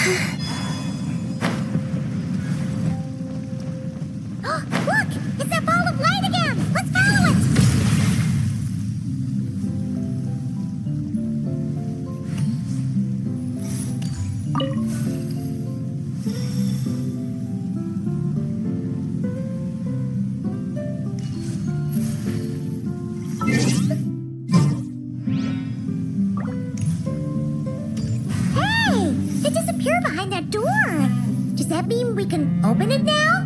Look! It's that ball of light again! Let's follow it! Hey! It disappeared behind that door! Does that mean we can open it now?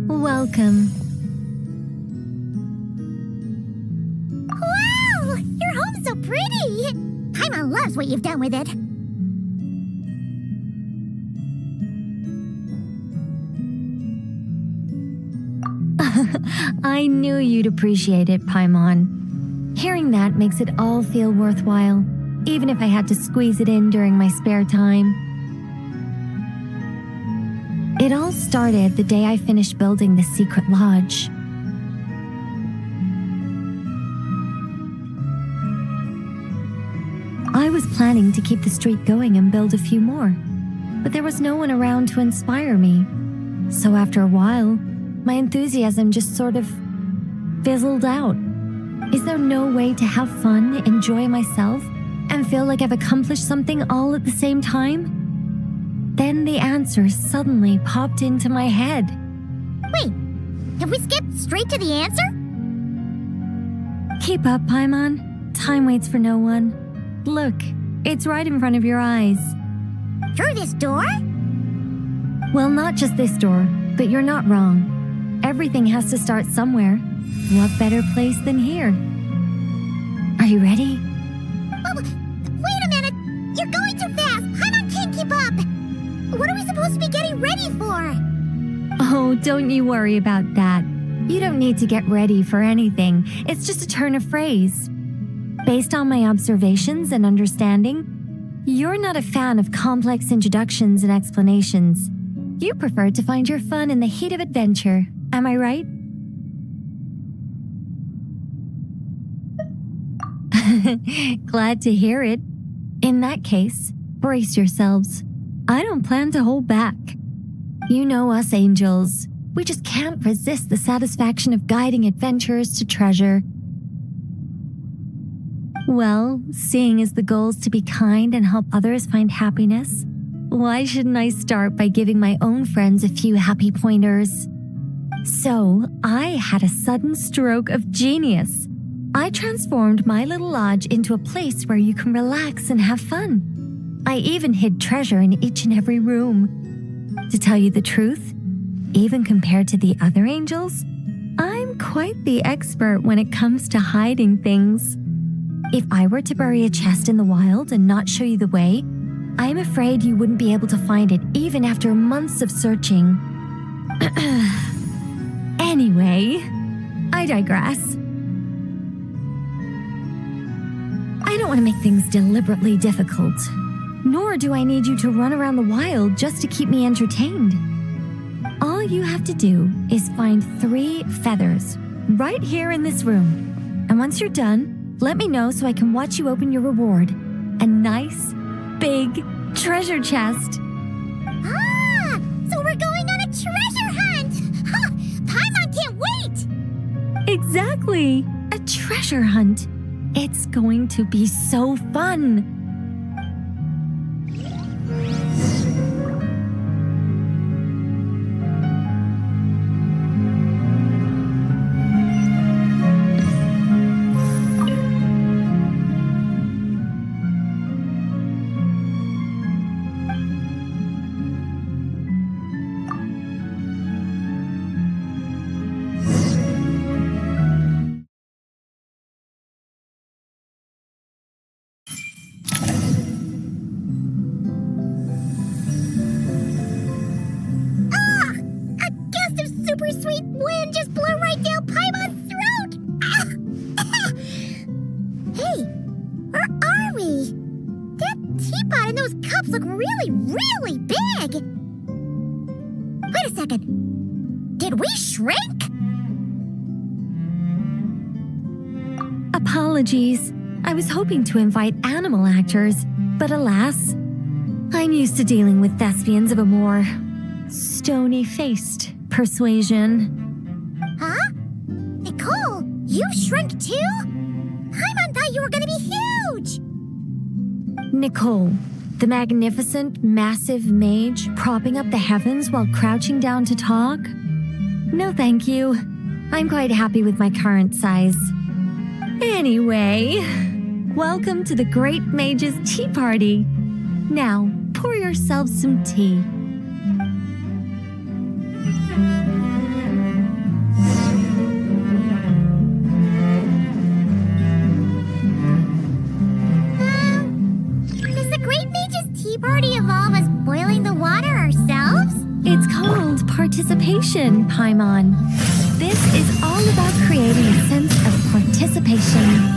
Welcome. Wow! Your home's so pretty! Paimon loves what you've done with it. I knew you'd appreciate it, Paimon. Hearing that makes it all feel worthwhile, even if I had to squeeze it in during my spare time. It all started the day I finished building the secret lodge. I was planning to keep the streak going and build a few more, but there was no one around to inspire me. So after a while, my enthusiasm just sort of fizzled out. Is there no way to have fun, enjoy myself, and feel like I've accomplished something all at the same time? Then the answer suddenly popped into my head. Wait, have we skipped straight to the answer? Keep up, Paimon. Time waits for no one. Look, it's right in front of your eyes. Through this door? Well, not just this door, but you're not wrong. Everything has to start somewhere. What better place than here? Are you ready? Oh, wait a minute! You're going too fast! Paimon can't keep up! What are we supposed to be getting ready for? Oh, don't you worry about that. You don't need to get ready for anything. It's just a turn of phrase. Based on my observations and understanding, you're not a fan of complex introductions and explanations. You prefer to find your fun in the heat of adventure. Am I right? Glad to hear it. In that case, brace yourselves. I don't plan to hold back. You know us angels. We just can't resist the satisfaction of guiding adventurers to treasure. Well, seeing as the goal is to be kind and help others find happiness, why shouldn't I start by giving my own friends a few happy pointers? So, I had a sudden stroke of genius. I transformed my little lodge into a place where you can relax and have fun. I even hid treasure in each and every room. To tell you the truth, even compared to the other angels, I'm quite the expert when it comes to hiding things. If I were to bury a chest in the wild and not show you the way, I'm afraid you wouldn't be able to find it even after months of searching. Anyway, I digress. I don't want to make things deliberately difficult, nor do I need you to run around the wild just to keep me entertained. All you have to do is find 3 feathers right here in this room. And once you're done, let me know so I can watch you open your reward. A nice, big treasure chest. Ah! So we're going on a treasure hunt! Ha! Paimon can't wait! Exactly! A treasure hunt. It's going to be so fun. Super sweet wind just blew right down Paimon's throat! Hey, where are we? teapot and those cups look really, really big. Wait a second. Did we shrink? Apologies. I was hoping to invite animal actors, but alas, I'm used to dealing with thespians of a more stony-faced persuasion. Huh? Nicole, you shrunk too? Paimon thought you were gonna be huge! Nicole, the magnificent, massive mage propping up the heavens while crouching down to talk? No, thank you. I'm quite happy with my current size. Anyway, welcome to the Great Mage's Tea Party. Now, pour yourselves some tea. Does the Great Mage's Tea Party evolve us boiling the water ourselves? It's called participation, Paimon. This is all about creating a sense of participation.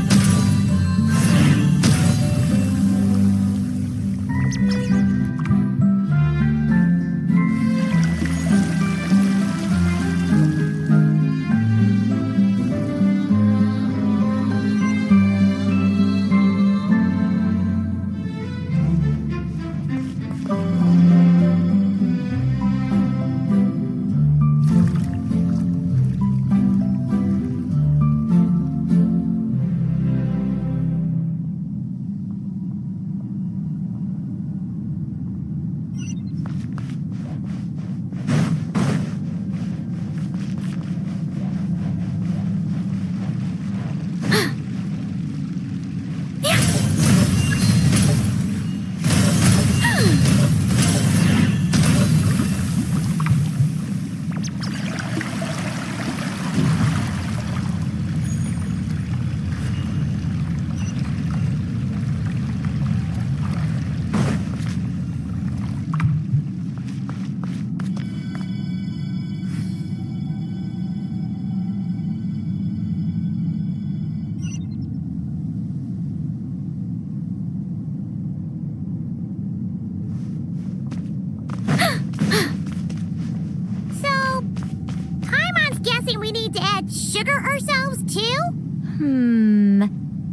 Sugar ourselves too?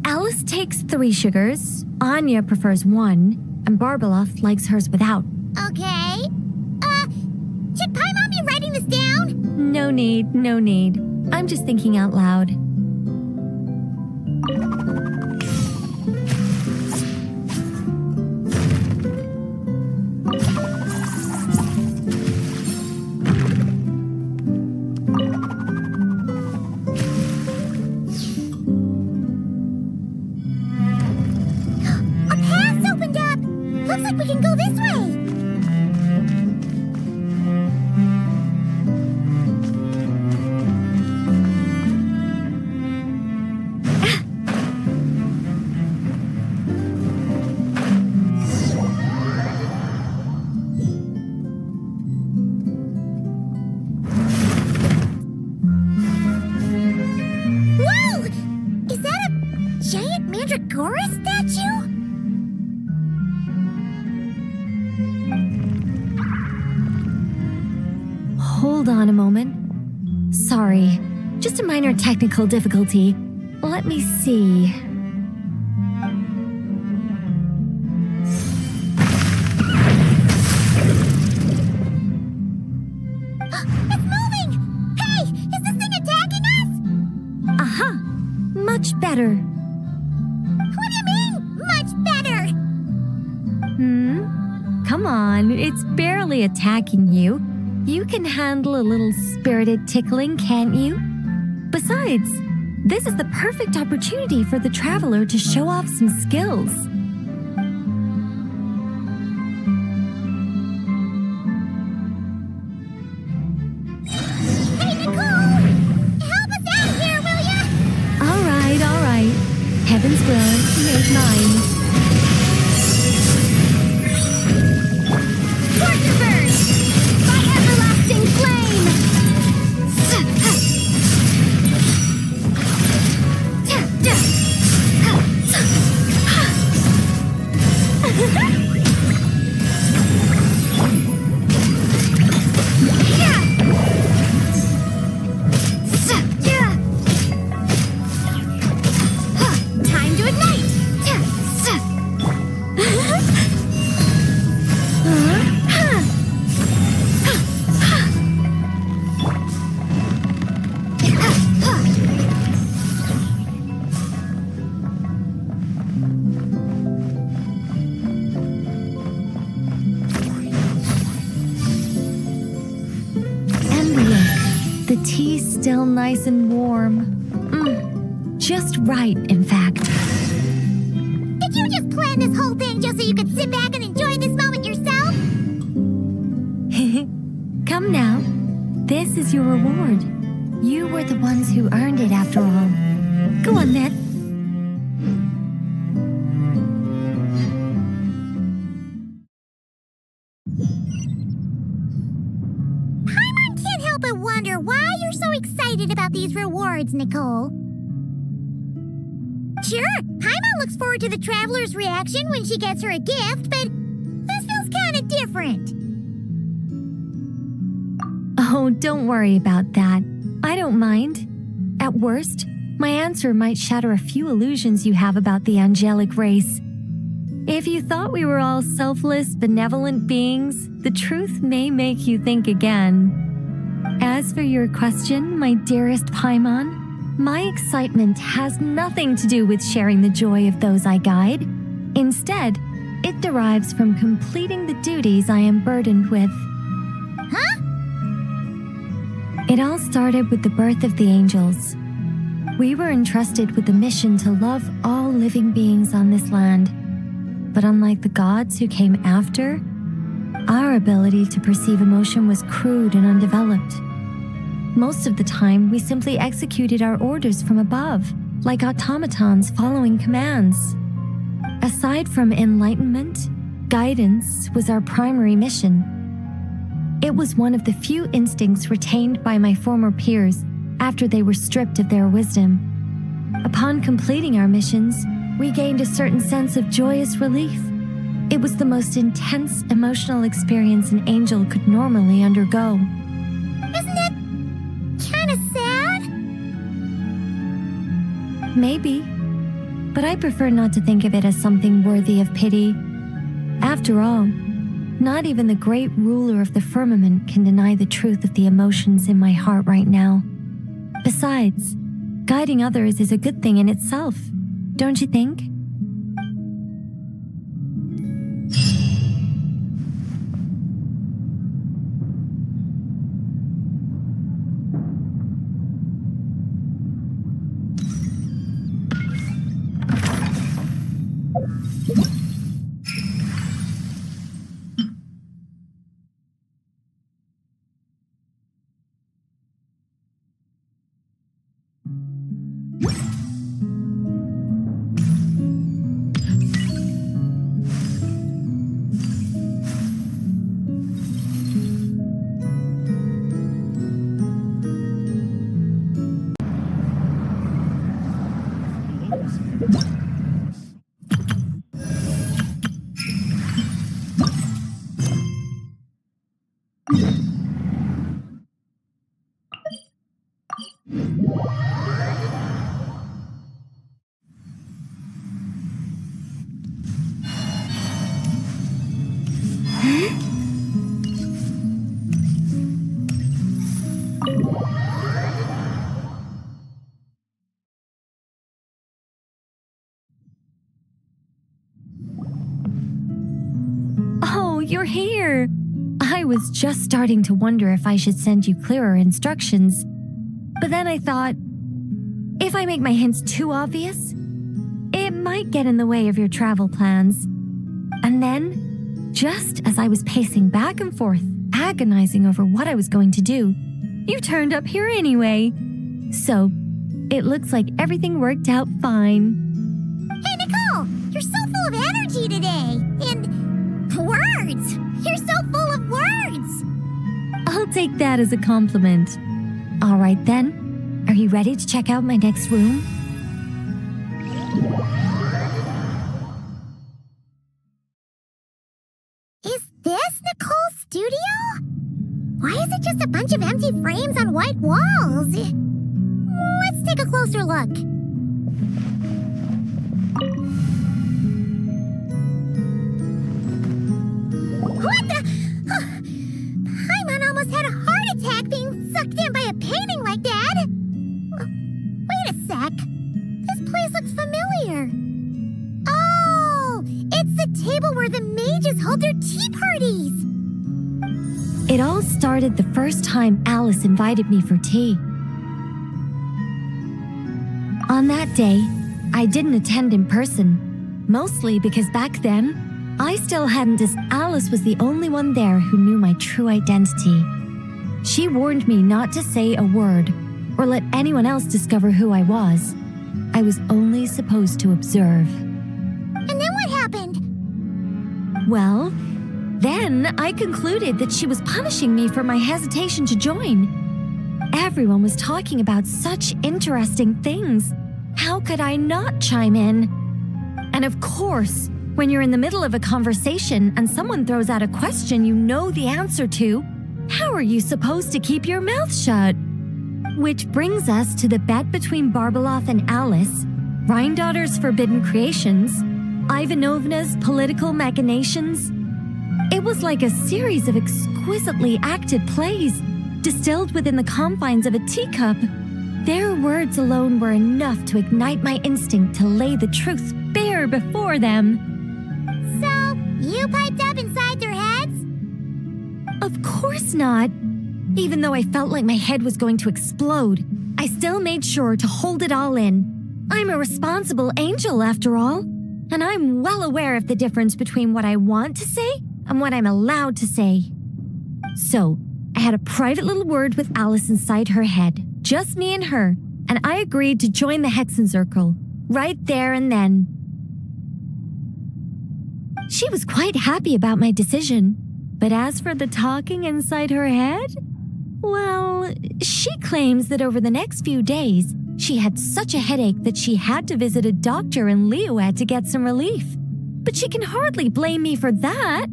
Alice takes 3 sugars, Anya prefers 1, and Barbeloff likes hers without. Okay. Should Paimon be writing this down? No need, no need. I'm just thinking out loud. Looks like we can go this way! Whoa! Is that a giant Mandragora statue? Hold on a moment. Sorry, just a minor technical difficulty. Let me see. It's moving! Hey, is this thing attacking us? Aha! Much better. What do you mean, much better? Come on, it's barely attacking you. You can handle a little spirited tickling, can't you? Besides, this is the perfect opportunity for the traveler to show off some skills. Hey, Nicole! Help us out here, will ya? All right. Heaven's will made mine. Torture burn! My everlasting flame! tea's still nice and warm. Just right, in fact. Did you just plan this whole thing just so you could sit back and enjoy this moment yourself? Come now. This is your reward. You were the ones who earned it after all. Go on then. Paimon can't help but wonder why you're so excited about these rewards, Nicole. Sure, Paimon looks forward to the traveler's reaction when she gets her a gift, but this feels kind of different. Oh, don't worry about that. I don't mind. At worst, my answer might shatter a few illusions you have about the angelic race. If you thought we were all selfless, benevolent beings, the truth may make you think again. As for your question, my dearest Paimon, my excitement has nothing to do with sharing the joy of those I guide. Instead, it derives from completing the duties I am burdened with. Huh? It all started with the birth of the angels. We were entrusted with the mission to love all living beings on this land. But unlike the gods who came after, our ability to perceive emotion was crude and undeveloped. Most of the time, we simply executed our orders from above, like automatons following commands. Aside from enlightenment, guidance was our primary mission. It was one of the few instincts retained by my former peers after they were stripped of their wisdom. Upon completing our missions, we gained a certain sense of joyous relief. It was the most intense emotional experience an angel could normally undergo. Isn't it kind of sad? Maybe, but I prefer not to think of it as something worthy of pity. After all, not even the great ruler of the firmament can deny the truth of the emotions in my heart right now. Besides, guiding others is a good thing in itself, don't you think? Oh, you're here! I was just starting to wonder if I should send you clearer instructions. But then I thought, if I make my hints too obvious, it might get in the way of your travel plans. And then, just as I was pacing back and forth, agonizing over what I was going to do, you turned up here anyway. So, it looks like everything worked out fine. Hey, Nicole! You're so full of energy today! And words! You're so full of words! I'll take that as a compliment. All right then, are you ready to check out my next room? Is this Nicole's studio? Why is it just a bunch of empty frames on white walls? Let's take a closer look. What the? Paimon almost had a heart attack being sucked in by a painting like that. Wait a sec. This place looks familiar. Oh, it's the table where the mages hold their tea parties. It all started the first time Alice invited me for tea. On that day, I didn't attend in person, mostly because back then, I still hadn't, as Alice was the only one there who knew my true identity. She warned me not to say a word or let anyone else discover who I was. I was only supposed to observe. And then what happened? Well, then I concluded that she was punishing me for my hesitation to join. Everyone was talking about such interesting things. How could I not chime in? And of course, when you're in the middle of a conversation and someone throws out a question you know the answer to, how are you supposed to keep your mouth shut? Which brings us to the bet between Barbeloth and Alice, Rhindaughter's forbidden creations, Ivanovna's political machinations. It was like a series of exquisitely acted plays, distilled within the confines of a teacup. Their words alone were enough to ignite my instinct to lay the truth bare before them. So, you piped up inside their heads? Of course not. Even though I felt like my head was going to explode, I still made sure to hold it all in. I'm a responsible angel, after all, and I'm well aware of the difference between what I want to say and what I'm allowed to say. So, I had a private little word with Alice inside her head, just me and her, and I agreed to join the Hexencircle, right there and then. She was quite happy about my decision, but as for the talking inside her head, well, she claims that over the next few days, she had such a headache that she had to visit a doctor in Liyue to get some relief. But she can hardly blame me for that.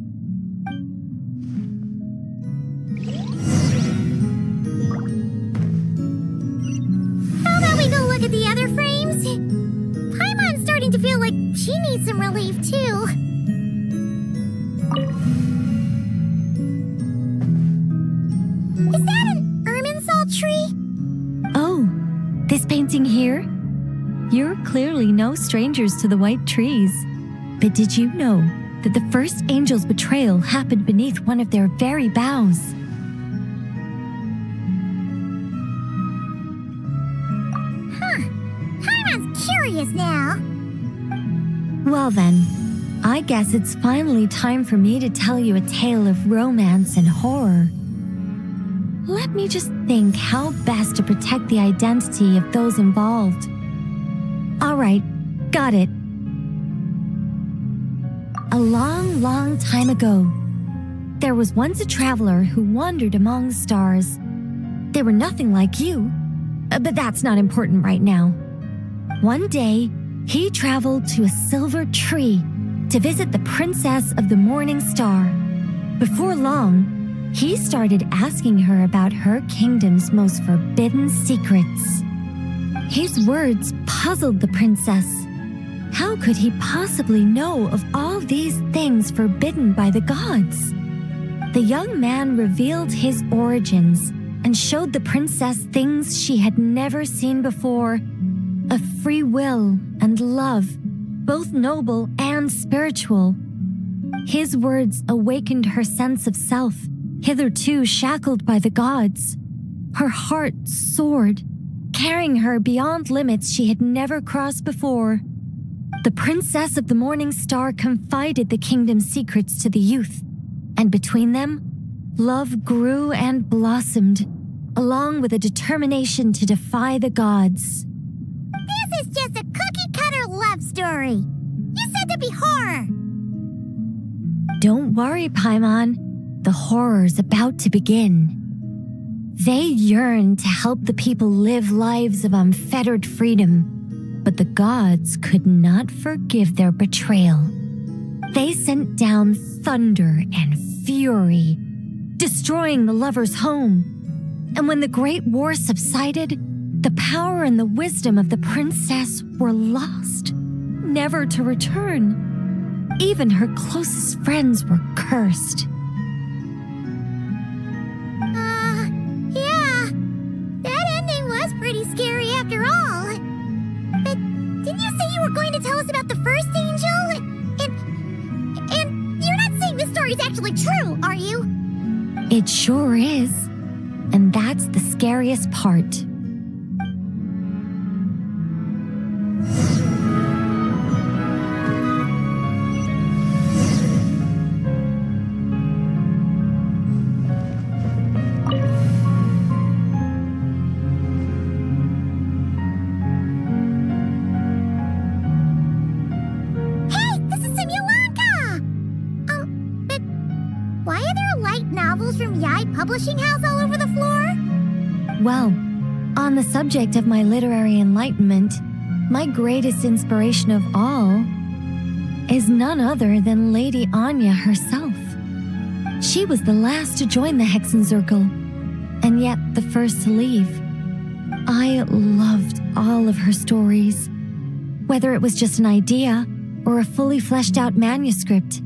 How about we go look at the other frames? Paimon's starting to feel like she needs some relief, too. Is that an Irminsul tree? Oh, this painting here? You're clearly no strangers to the white trees. But did you know that the first angel's betrayal happened beneath one of their very boughs? Paimon's curious now. Well then, I guess it's finally time for me to tell you a tale of romance and horror. Let me just think how best to protect the identity of those involved. All right, got it. A long, long time ago, there was once a traveler who wandered among stars. They were nothing like you, but that's not important right now. One day, he traveled to a silver tree to visit the princess of the morning star. Before long, he started asking her about her kingdom's most forbidden secrets. His words puzzled the princess. How could he possibly know of all these things forbidden by the gods? The young man revealed his origins and showed the princess things she had never seen before. A free will and love, both noble and spiritual. His words awakened her sense of self, hitherto shackled by the gods. Her heart soared, carrying her beyond limits she had never crossed before. The princess of the morning star confided the kingdom's secrets to the youth, and between them, love grew and blossomed, along with a determination to defy the gods. This is just a cookie-cutter love story. You said there'd be horror. Don't worry, Paimon. The horror's about to begin. They yearned to help the people live lives of unfettered freedom, but the gods could not forgive their betrayal. They sent down thunder and fury, destroying the lovers' home. And when the Great War subsided, the power and the wisdom of the princess were lost, never to return. Even her closest friends were cursed. Yeah. That ending was pretty scary after all. But didn't you say you were going to tell us about the first angel? And you're not saying this story's actually true, are you? It sure is. And that's the scariest part. from Yai Publishing House all over the floor? Well, on the subject of my literary enlightenment, my greatest inspiration of all is none other than Lady Anya herself. She was the last to join the Hexenzirkel, and yet the first to leave. I loved all of her stories. Whether it was just an idea or a fully fleshed out manuscript,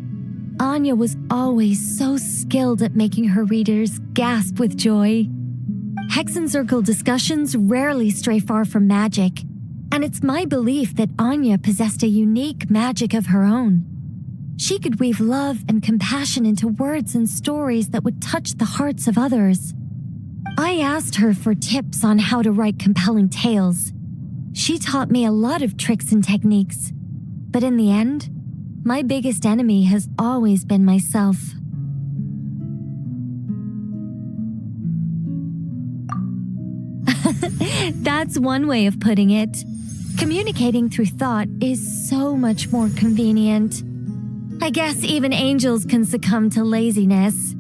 Anya was always so skilled at making her readers gasp with joy. Hexenzirkel discussions rarely stray far from magic, and it's my belief that Anya possessed a unique magic of her own. She could weave love and compassion into words and stories that would touch the hearts of others. I asked her for tips on how to write compelling tales. She taught me a lot of tricks and techniques, but in the end, my biggest enemy has always been myself. That's one way of putting it. Communicating through thought is so much more convenient. I guess even angels can succumb to laziness.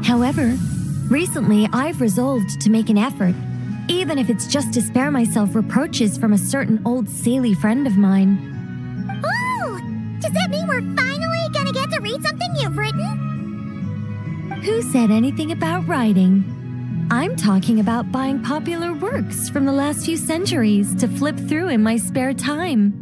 However, recently I've resolved to make an effort, even if it's just to spare myself reproaches from a certain old Seelie friend of mine. Oh! Does that mean we're finally gonna get to read something you've written? Who said anything about writing? I'm talking about buying popular works from the last few centuries to flip through in my spare time.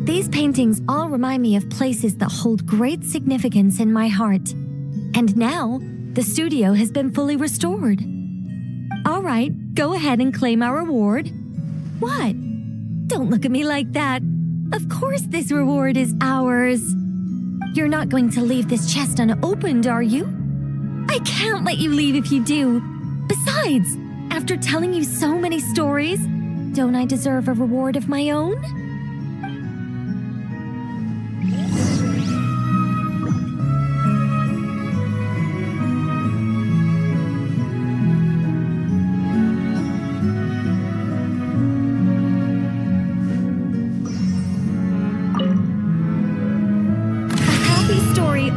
These paintings all remind me of places that hold great significance in my heart. And now, the studio has been fully restored. All right, go ahead and claim our reward. What? Don't look at me like that. Of course this reward is ours. You're not going to leave this chest unopened, are you? I can't let you leave if you do. Besides, after telling you so many stories, don't I deserve a reward of my own?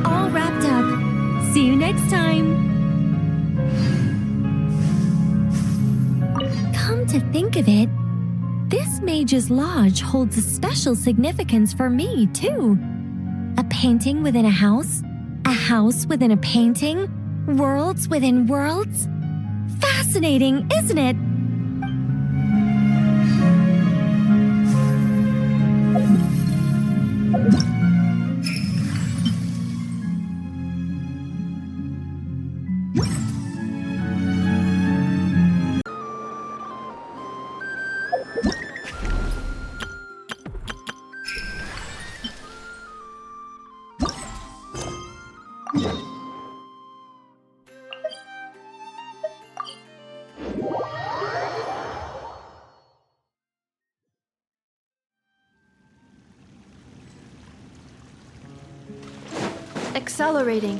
All wrapped up. See you next time. Come to think of it, this Mage's Lodge holds a special significance for me, too. A painting within a house within a painting, worlds within worlds. Fascinating, isn't it? Accelerating.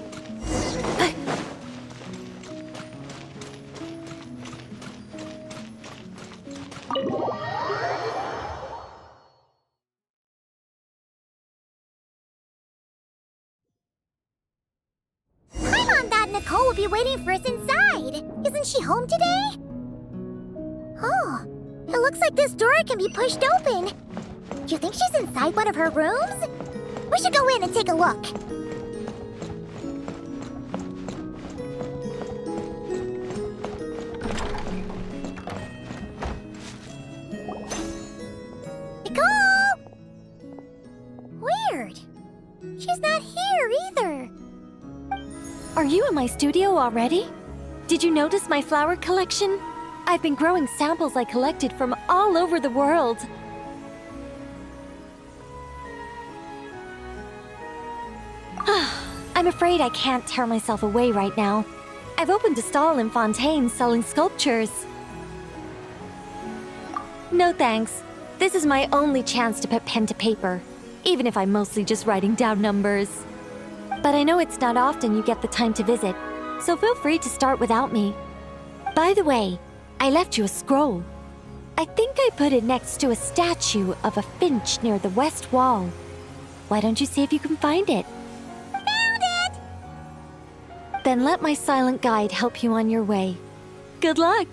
Paimon thought Nicole would be waiting for us inside. Isn't she home today? Oh, it looks like this door can be pushed open. Do you think she's inside one of her rooms? We should go in and take a look. Nicole! Weird. She's not here either. Are you in my studio already? Did you notice my flower collection? I've been growing samples I collected from all over the world. I'm afraid I can't tear myself away right now. I've opened a stall in Fontaine selling sculptures. No thanks. This is my only chance to put pen to paper, even if I'm mostly just writing down numbers. But I know it's not often you get the time to visit, so feel free to start without me. By the way, I left you a scroll. I think I put it next to a statue of a finch near the west wall. Why don't you see if you can find it? Found it! Then let my silent guide help you on your way. Good luck!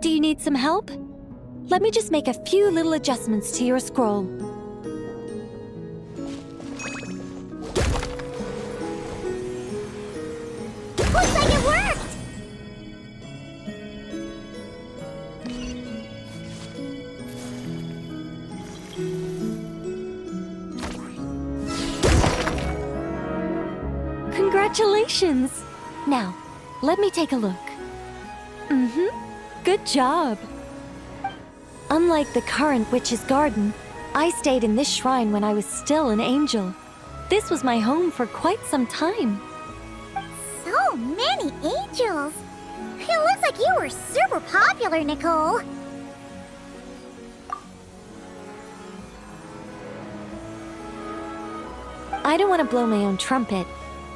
Do you need some help? Let me just make a few little adjustments to your scroll. Looks like it worked! Congratulations! Now, let me take a look. Good job! Unlike the current witch's garden, I stayed in this shrine when I was still an angel. This was my home for quite some time. So many angels! It looks like you were super popular, Nicole. I don't want to blow my own trumpet,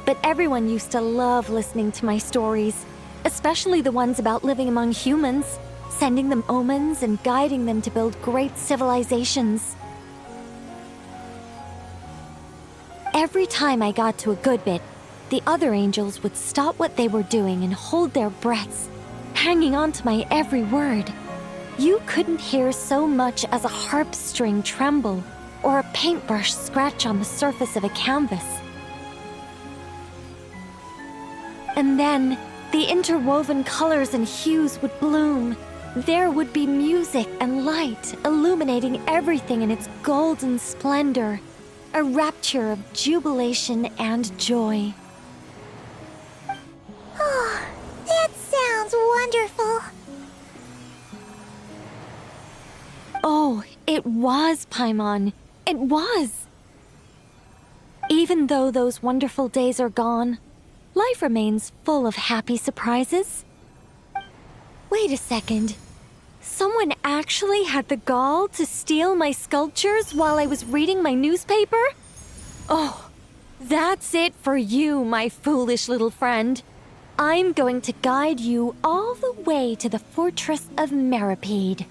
but everyone used to love listening to my stories, especially the ones about living among humans, sending them omens and guiding them to build great civilizations. Every time I got to a good bit, the other angels would stop what they were doing and hold their breaths, hanging on to my every word. You couldn't hear so much as a harp string tremble or a paintbrush scratch on the surface of a canvas. And then, the interwoven colors and hues would bloom. There would be music and light illuminating everything in its golden splendor, a rapture of jubilation and joy. Oh, that sounds wonderful. Oh, it was, Paimon. It was. Even though those wonderful days are gone, life remains full of happy surprises. Wait a second. Someone actually had the gall to steal my sculptures while I was reading my newspaper? Oh, that's it for you, my foolish little friend. I'm going to guide you all the way to the fortress of Meripede.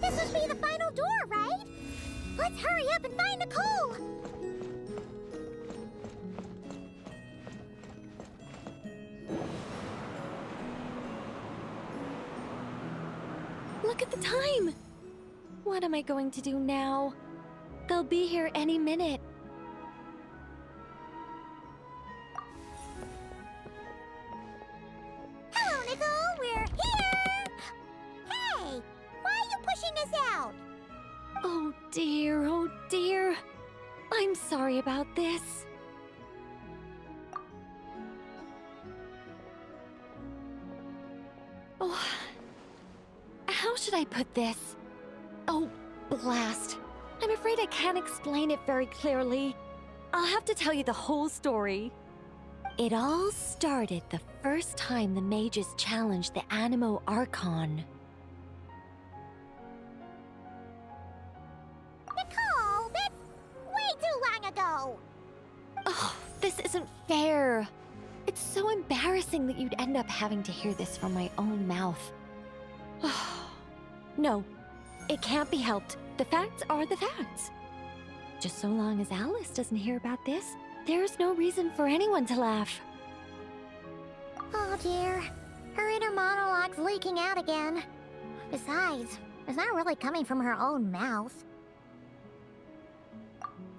This must be the final door, right? Let's hurry up and find Nicole! Look at the time! What am I going to do now? They'll be here any minute. Hello, Nicole! We're here! Hey! Why are you pushing us out? Oh dear. I'm sorry about this. Oh, how should I put this? Oh, blast. I'm afraid I can't explain it very clearly. I'll have to tell you the whole story. It all started the first time the mages challenged the Animo Archon. Nicole, that's way too long ago! Oh, this isn't fair. It's so embarrassing that you'd end up having to hear this from my own mouth. No, it can't be helped. The facts are the facts. Just so long as Alice doesn't hear about this, there's no reason for anyone to laugh. Oh dear. Her inner monologue's leaking out again. Besides, it's not really coming from her own mouth.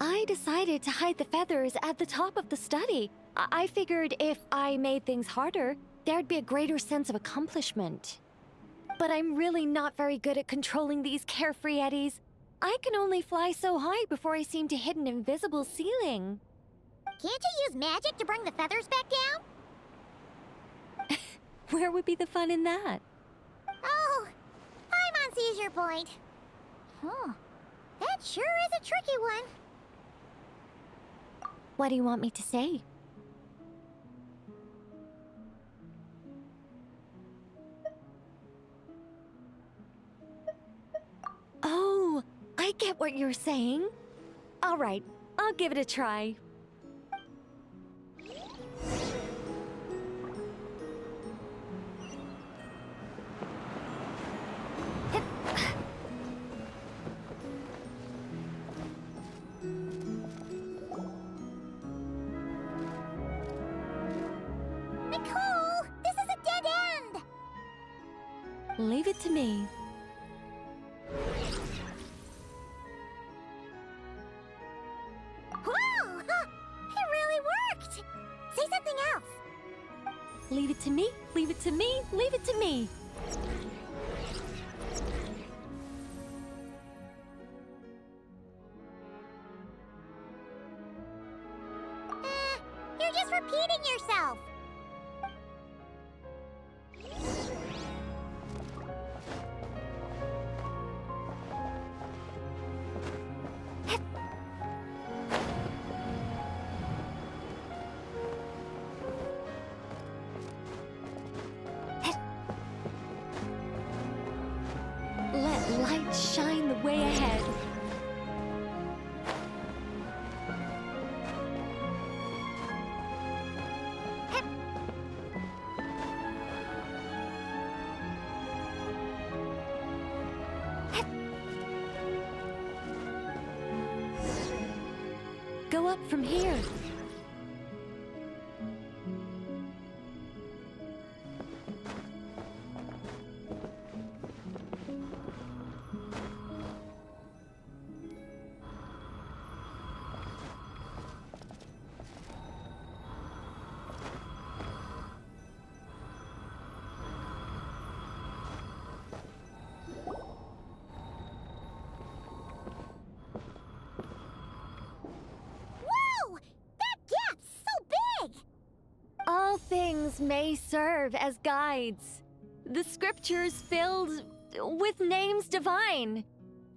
I decided to hide the feathers at the top of the study. I figured if I made things harder, there'd be a greater sense of accomplishment. But I'm really not very good at controlling these carefree eddies. I can only fly so high before I seem to hit an invisible ceiling. Can't you use magic to bring the feathers back down? Where would be the fun in that? Oh, Paimon sees your point. Huh. That sure is a tricky one. What do you want me to say? get what you're saying. All right, I'll give it a try. Nicole, this is a dead end! Leave it to me. Whoa! It really worked! Say something else! Leave it to me, leave it to me, leave it to me. You're just repeating yourself! Let light shine the way ahead. Go up from here. Whoa! That gap's so big! All things may serve as guides. The scriptures filled with names divine.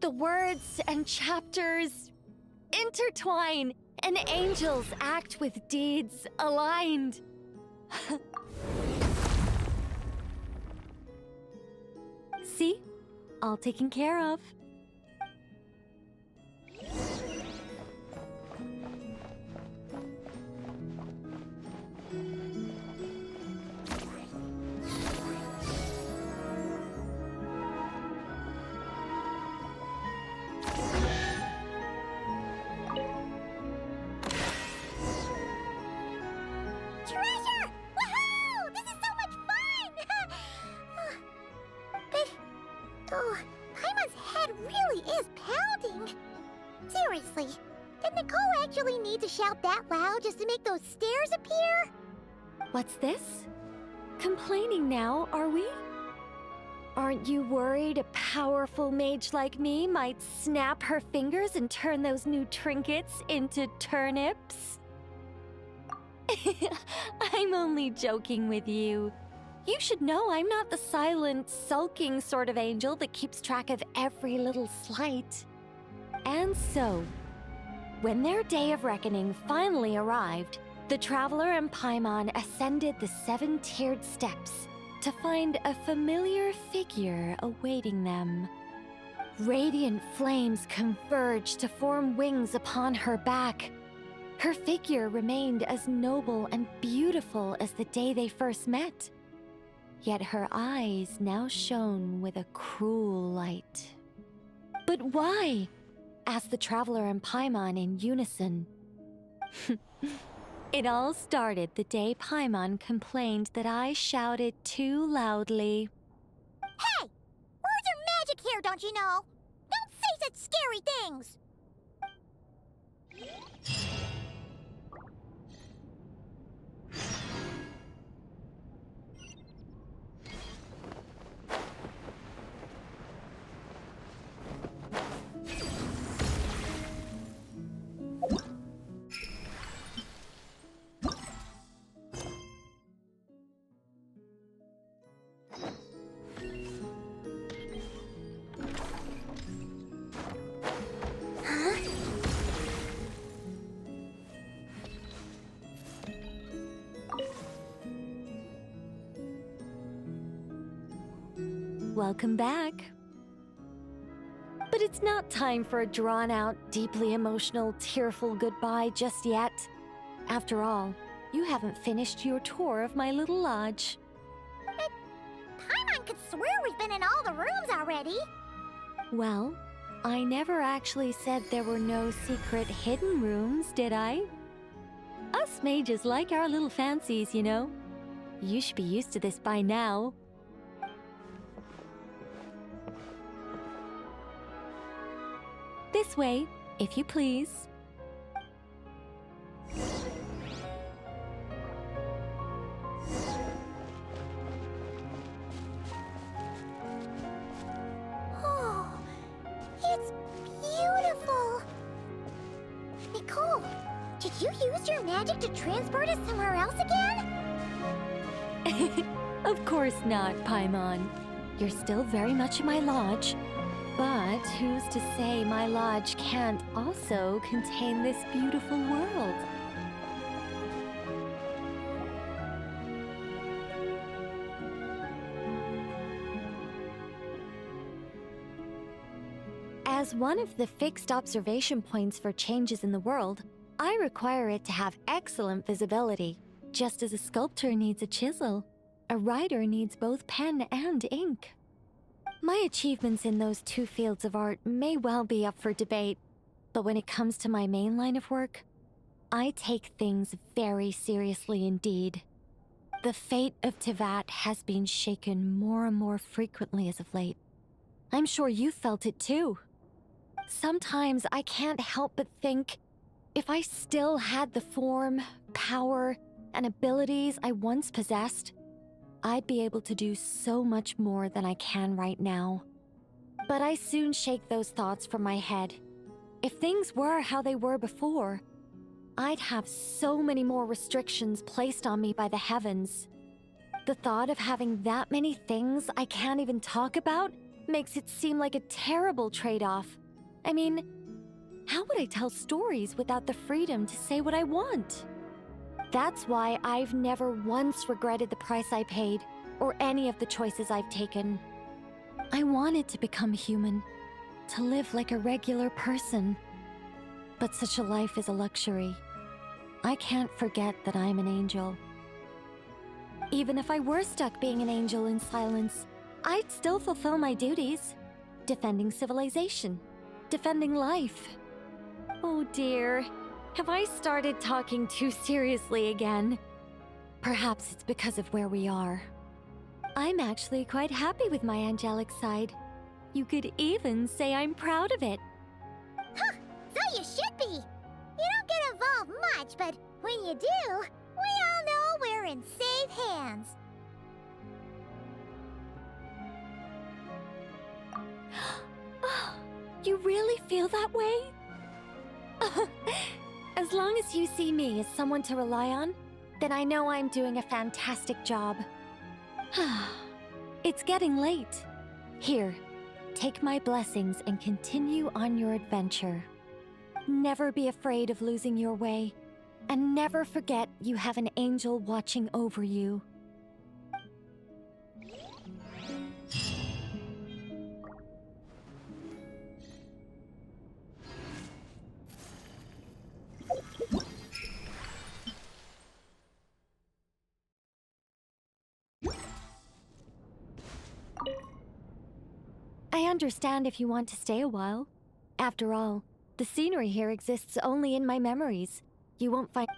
The words and chapters intertwine, and angels act with deeds aligned. See? All taken care of. Treasure! Woohoo! This is so much fun! But, Paimon's head really is pounding. Seriously, did Nicole actually need to shout that loud just to make those stairs appear? What's this? Complaining now, are we? Aren't you worried a powerful mage like me might snap her fingers and turn those new trinkets into turnips? I'm only joking with you. You should know I'm not the silent, sulking sort of angel that keeps track of every little slight. And so, when their day of reckoning finally arrived, the traveler and Paimon ascended the 7-tiered steps to find a familiar figure awaiting them. Radiant flames converged to form wings upon her back. Her figure remained as noble and beautiful as the day they first met. Yet her eyes now shone with a cruel light. But why? Asked the traveler and Paimon in unison. It all started the day Paimon complained that I shouted too loudly. Hey! Words are magic here, don't you know? Don't say such scary things! Welcome back. But it's not time for a drawn-out, deeply emotional, tearful goodbye just yet. After all, you haven't finished your tour of my little lodge. Paimon could swear we've been in all the rooms already. Well, I never actually said there were no secret hidden rooms, did I? Us mages like our little fancies, you know. You should be used to this by now. This way, if you please. Oh, it's beautiful. Nicole, did you use your magic to transport us somewhere else again? Of course not, Paimon. You're still very much in my lodge. But who's to say my lodge can't also contain this beautiful world? As one of the fixed observation points for changes in the world, I require it to have excellent visibility. Just as a sculptor needs a chisel, a writer needs both pen and ink. My achievements in those two fields of art may well be up for debate, but when it comes to my main line of work, I take things very seriously indeed. The fate of Teyvat has been shaken more and more frequently as of late. I'm sure you felt it too. Sometimes I can't help but think, if I still had the form, power, and abilities I once possessed, I'd be able to do so much more than I can right now. But I soon shake those thoughts from my head. If things were how they were before, I'd have so many more restrictions placed on me by the heavens. The thought of having that many things I can't even talk about makes it seem like a terrible trade-off. I mean, how would I tell stories without the freedom to say what I want? That's why I've never once regretted the price I paid, or any of the choices I've taken. I wanted to become human, to live like a regular person. But such a life is a luxury. I can't forget that I'm an angel. Even if I were stuck being an angel in silence, I'd still fulfill my duties. Defending civilization, defending life. Oh dear. Have I started talking too seriously again? Perhaps it's because of where we are. I'm actually quite happy with my angelic side. You could even say I'm proud of it. Huh, so you should be. You don't get involved much, but when you do, we all know we're in safe hands. You really feel that way? As long as you see me as someone to rely on, then I know I'm doing a fantastic job. It's getting late. Here, take my blessings and continue on your adventure. Never be afraid of losing your way, and never forget you have an angel watching over you. I understand if you want to stay a while. After all, the scenery here exists only in my memories. You won't find...